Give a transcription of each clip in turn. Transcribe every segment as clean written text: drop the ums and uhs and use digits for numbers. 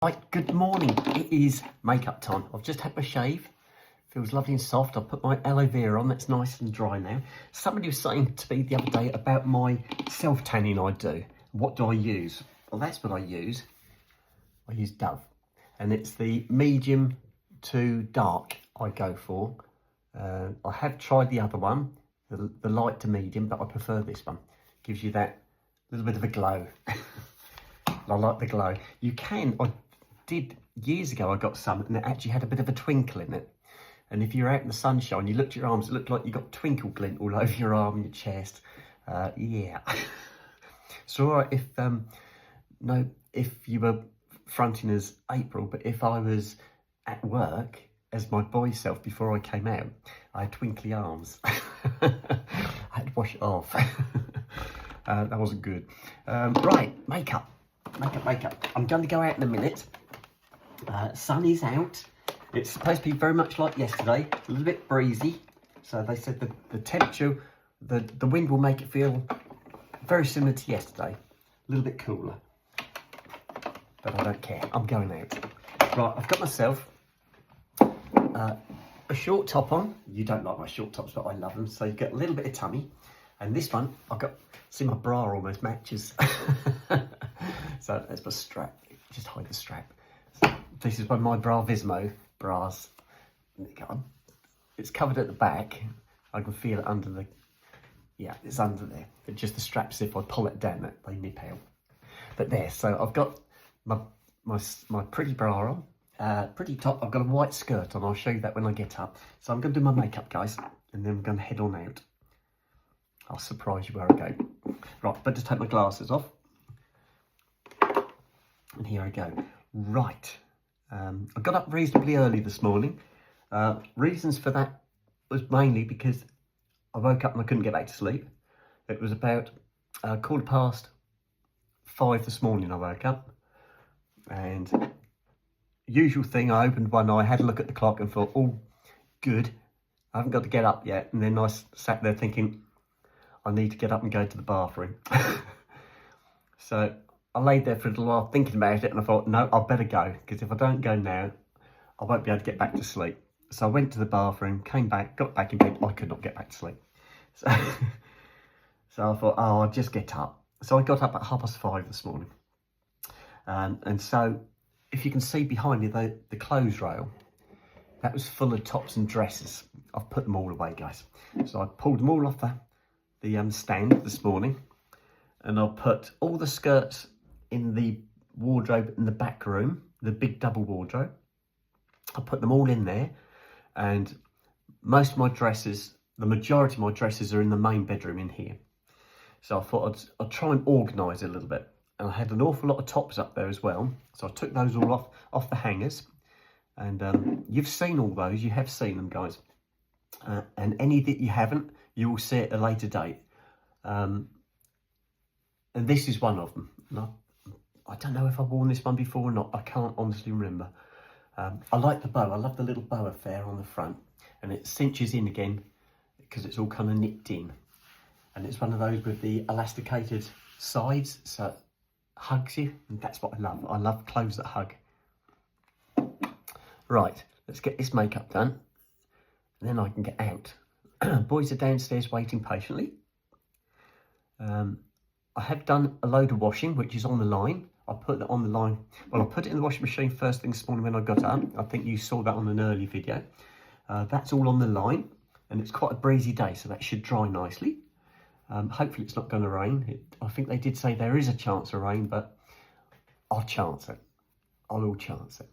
Right, good morning. It is makeup time. I've just had my shave. Feels lovely and soft. I've put my aloe vera on. That's nice and dry now. Somebody was saying to me the other day about my self-tanning I do. What do I use? Well, that's what I use. I use Dove. And it's the medium to dark I go for. I have tried the other one, the light to medium, but I prefer this one. Gives you that little bit of a glow. I like the glow. You can, I did years ago, I got some and it actually had a bit of a twinkle in it. And if you're out in the sunshine, you looked at your arms, it looked like you got twinkle glint all over your arm and your chest. Yeah. It's all right if, if you were fronting as April, but if I was at work as my boy self before I came out, I had twinkly arms. I had to wash it off. That wasn't good. Right, makeup. I'm going to go out in a minute. Sun is out. It's supposed to be very much like yesterday, a little bit breezy. So they said the temperature, the wind will make it feel very similar to yesterday, a little bit cooler. But I don't care, I'm going out. Right, I've got myself a short top on. You don't like my short tops, but I love them. So you get a little bit of tummy. And this one, I've got, see my bra almost matches. So there's my strap, just hide the strap. So this is one of my Bra-Vismo bras. It's covered at the back. I can feel it under the, yeah, it's under there. But just the straps, if I pull it down, they nip out. But there, so I've got my pretty bra on, pretty top. I've got a white skirt on, I'll show you that when I get up. So I'm gonna do my makeup, guys, and then I'm gonna head on out. I'll surprise you where I go. Right, but just take my glasses off. And here I go. Right, I got up reasonably early this morning. Reasons for that was mainly because I woke up and I couldn't get back to sleep. It was about 5:15 this morning I woke up. And usual thing, I opened one eye, had a look at the clock and thought, oh, good. I haven't got to get up yet. And then I sat there thinking, I need to get up and go to the bathroom. So I laid there for a little while thinking about it and I thought, no, I better go, because if I don't go now, I won't be able to get back to sleep. So I went to the bathroom, came back, got back in bed. I could not get back to sleep. So, so I thought, oh, I'll just get up. So I got up at 5:30 this morning. And so if you can see behind me, the clothes rail, that was full of tops and dresses. I've put them all away, guys. So I pulled them all off the stand this morning, and I'll put all the skirts in the wardrobe in the back room, the big double wardrobe. I put them all in there, and most of my dresses, the majority of my dresses are in the main bedroom in here. So I thought I'd try and organise it a little bit. And I had an awful lot of tops up there as well. So I took those all off the hangers. And you've seen all those, you have seen them, guys. And any that you haven't, you will see at a later date. And this is one of them. I don't know if I've worn this one before or not. I can't honestly remember. I like the bow. I love the little bow affair on the front. And it cinches in again because it's all kind of nipped in. And it's one of those with the elasticated sides. So it hugs you. And that's what I love. I love clothes that hug. Right, let's get this makeup done. And then I can get out. Boys are downstairs waiting patiently. I have done a load of washing, which is on the line. I put that on the line. Well, I put it in the washing machine first thing this morning when I got up. I think you saw that on an early video. That's all on the line, and it's quite a breezy day, so that should dry nicely. Hopefully it's not going to rain. I think they did say there is a chance of rain, but I'll chance it. I will chance it.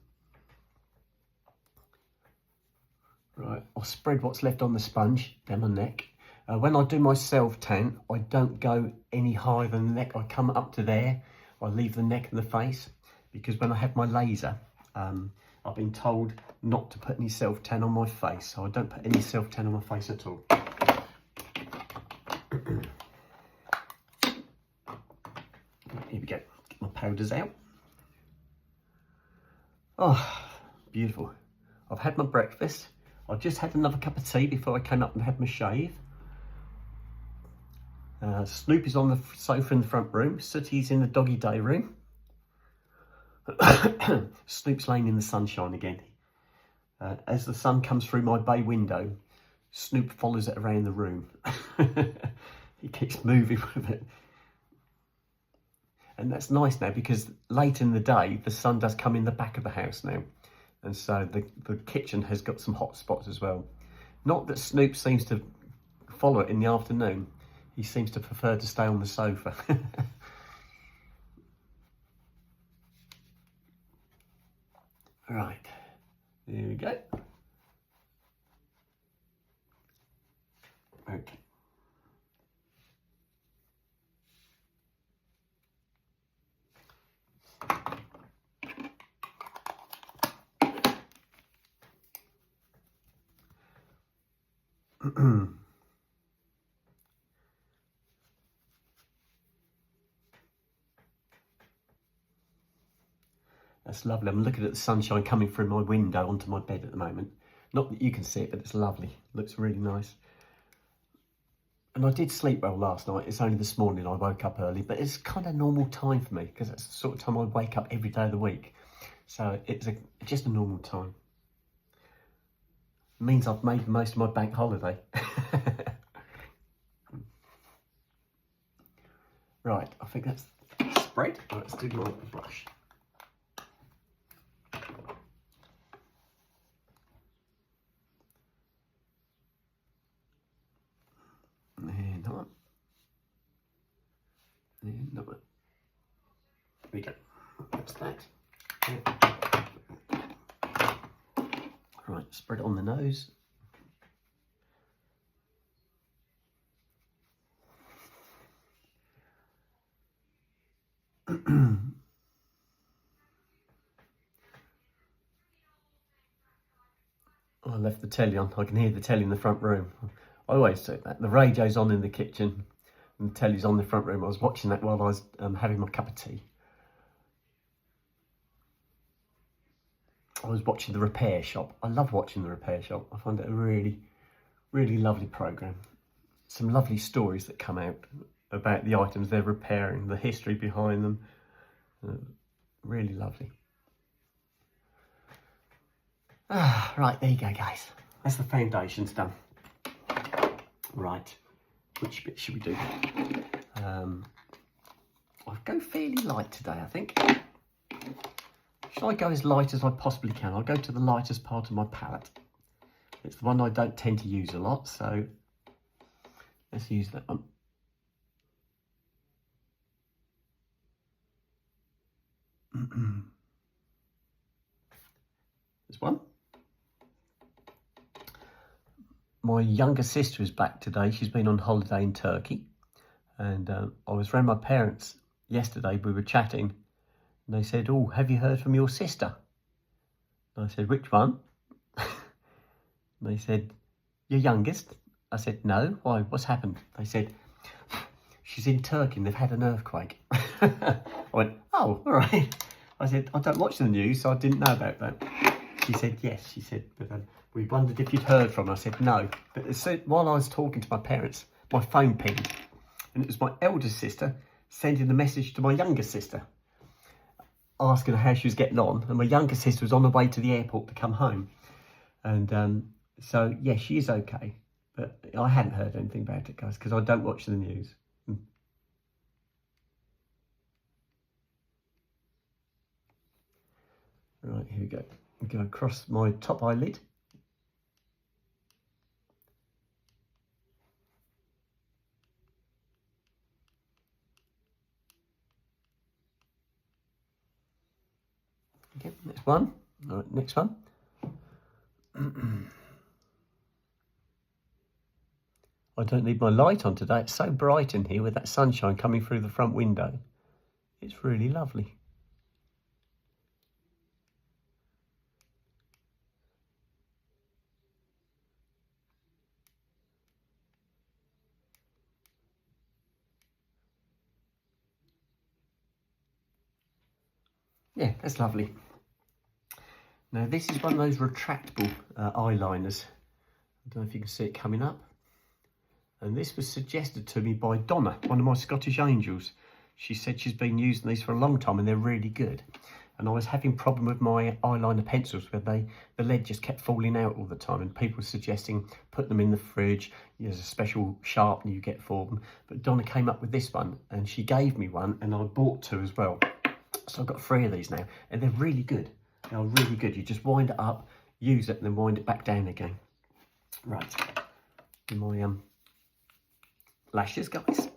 Right, I'll spread what's left on the sponge down my neck. When I do my self-tan, I don't go any higher than the neck. I come up to there. I leave the neck and the face, because when I have my laser, I've been told not to put any self-tan on my face. So I don't put any self-tan on my face at all. Here we go. Get my powders out. Oh, beautiful. I've had my breakfast. I just had another cup of tea before I came up and had my shave. Snoop is on the sofa in the front room. Sooty's in the doggy day room. Snoop's laying in the sunshine again. As the sun comes through my bay window, Snoop follows it around the room. He keeps moving with it. And that's nice now, because late in the day, the sun does come in the back of the house now. And so the kitchen has got some hot spots as well. Not that Snoop seems to follow it in the afternoon. He seems to prefer to stay on the sofa. Right, there we go. Okay. That's lovely. I'm looking at the sunshine coming through my window onto my bed at the moment. Not that you can see it, but it's lovely. Looks really nice. And I did sleep well last night. It's only this morning I woke up early, but it's kind of normal time for me, because that's the sort of time I wake up every day of the week. So it's just a normal time. It means I've made the most of my bank holiday. Right, I think that's spread. Let's do my brush. And on. And on. There we go. That's that. Right, spread it on the nose. I left the telly on. I can hear the telly in the front room. I always do that. The radio's on in the kitchen and the telly's on in the front room. I was watching that while I was having my cup of tea. I was watching The Repair Shop. I love watching The Repair Shop. I find it a really, really lovely programme. Some lovely stories that come out about the items they're repairing, the history behind them. Really lovely. Right, there you go, guys. That's the foundations done. Right, which bit should we do? I'll go fairly light today, I think. Should I go as light as I possibly can? I'll go to the lightest part of my palette. It's the one I don't tend to use a lot, so let's use that one. This one. My younger sister is back today. She's been on holiday in Turkey. And I was around my parents yesterday. We were chatting. And they said, "Oh, have you heard from your sister?" And I said, "Which one?" And they said, "Your youngest." I said, "No, why? What's happened?" They said, "She's in Turkey and they've had an earthquake." I went, "Oh, all right." I said, "I don't watch the news, so I didn't know about that." She said, "Yes," she said, "but we wondered if you'd heard from her." I said, "No." But while I was talking to my parents, my phone pinged. And it was my eldest sister sending the message to my younger sister, asking her how she was getting on. And my younger sister was on the way to the airport to come home. And so, yeah, she is okay. But I hadn't heard anything about it, guys, because I don't watch the news. Right, here we go. We go across my top eyelid. Okay, next one. All right, next one. I don't need my light on today. It's so bright in here with that sunshine coming through the front window. It's really lovely. Yeah, that's lovely. Now this is one of those retractable eyeliners. I don't know if you can see it coming up. And this was suggested to me by Donna, one of my Scottish angels. She said she's been using these for a long time and they're really good. and I was having a problem with my eyeliner pencils where the lead just kept falling out all the time, and people were suggesting put them in the fridge. There's a special sharpener you get for them. But Donna came up with this one, and she gave me one, and I bought 2 as well. So I've got 3 of these now, and they're really good. They're really good. You just wind it up, use it, and then wind it back down again. Right, my lashes, guys.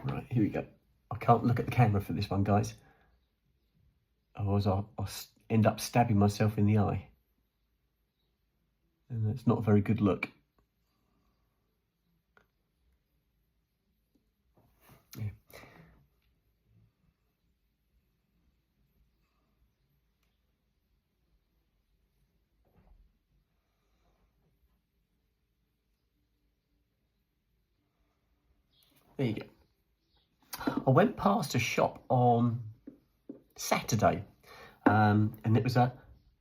Right, here we go. I can't look at the camera for this one, guys. Otherwise I'll end up stabbing myself in the eye. And that's not a very good look. Yeah. There you go. I went past a shop on Saturday, and it was a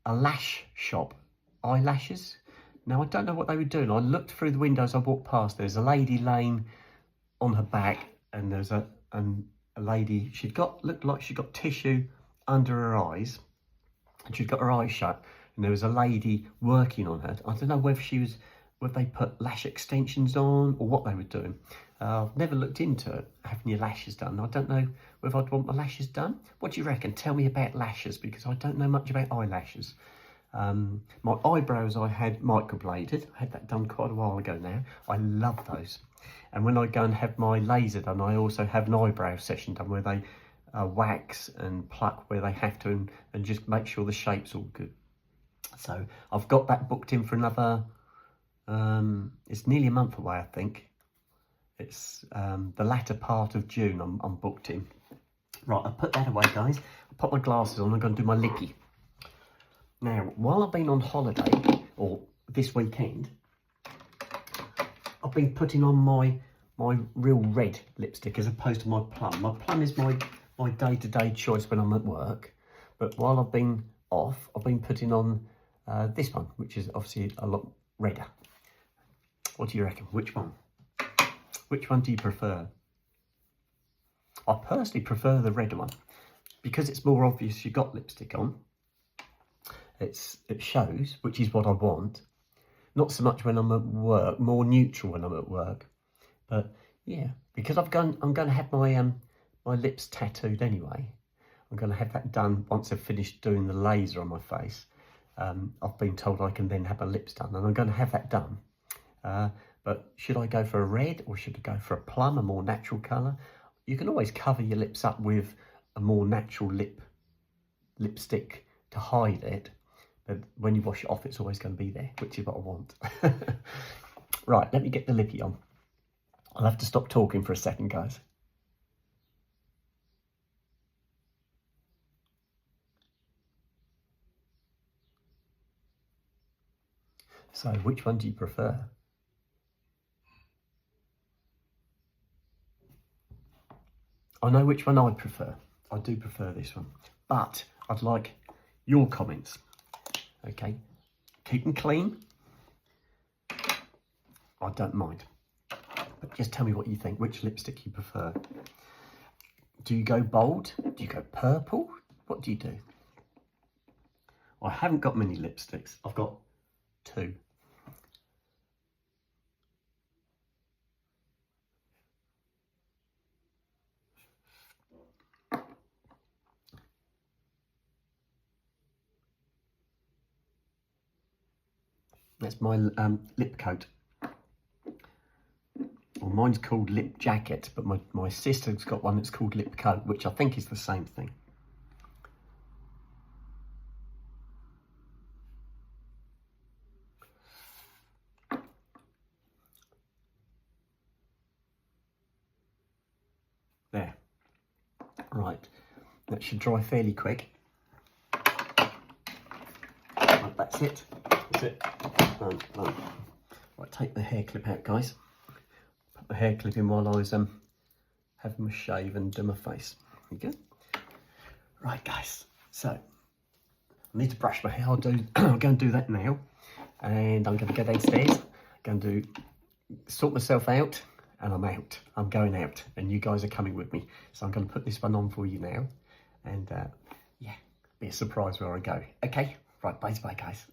lash shop, eyelashes. Now, I don't know what they were doing. I looked through the windows I walked past. There's a lady laying on her back, and there's a lady, looked like she got tissue under her eyes, and she'd got her eyes shut, and there was a lady working on her. I don't know whether they put lash extensions on or what they were doing. I've never looked into having your lashes done. I don't know whether I'd want my lashes done. What do you reckon? Tell me about lashes, because I don't know much about eyelashes. My eyebrows I had microbladed. I had that done quite a while ago now. I love those. And when I go and have my laser done, I also have an eyebrow session done where they wax and pluck where they have to, and just make sure the shape's all good. So I've got that booked in for another, it's nearly a month away, I think. It's the latter part of June I'm booked in. Right, I'll put that away, guys. I'll put my glasses on. I'm going to do my lippy. Now, while I've been on holiday, or this weekend, I've been putting on my real red lipstick as opposed to my plum. My plum is my day-to-day choice when I'm at work. But while I've been off, I've been putting on this one, which is obviously a lot redder. What do you reckon? Which one? Which one do you prefer? I personally prefer the red one because it's more obvious you've got lipstick on. It shows, which is what I want. Not so much when I'm at work, more neutral when I'm at work. But yeah, because I'm going to have my my lips tattooed anyway. I'm going to have that done once I've finished doing the laser on my face. I've been told I can then have my lips done, and I'm going to have that done. But should I go for a red, or should I go for a plum, a more natural colour? You can always cover your lips up with a more natural lipstick to hide it. But when you wash it off, it's always going to be there, which is what I want. Right, let me get the lippy on. I'll have to stop talking for a second, guys. So, which one do you prefer? I know which one I prefer. I do prefer this one. But I'd like your comments. Okay? Keep them clean. I don't mind. But just tell me what you think. Which lipstick you prefer. Do you go bold? Do you go purple? What do you do? I haven't got many lipsticks. I've got 2. That's my lip coat. Well, mine's called lip jacket, but my sister's got one that's called lip coat, which I think is the same thing. There. Right. That should dry fairly quick. Right, that's it. That's it. Right, take the hair clip out, guys. Put the hair clip in while I was having my shave and do my face. There you go. Right, guys. So I need to brush my hair. I'll go and do that now, and I'm going to go downstairs. Going to sort myself out, and I'm out. I'm going out, and you guys are coming with me. So I'm going to put this one on for you now, and yeah, be a surprise where I go. Okay, right, bye, guys.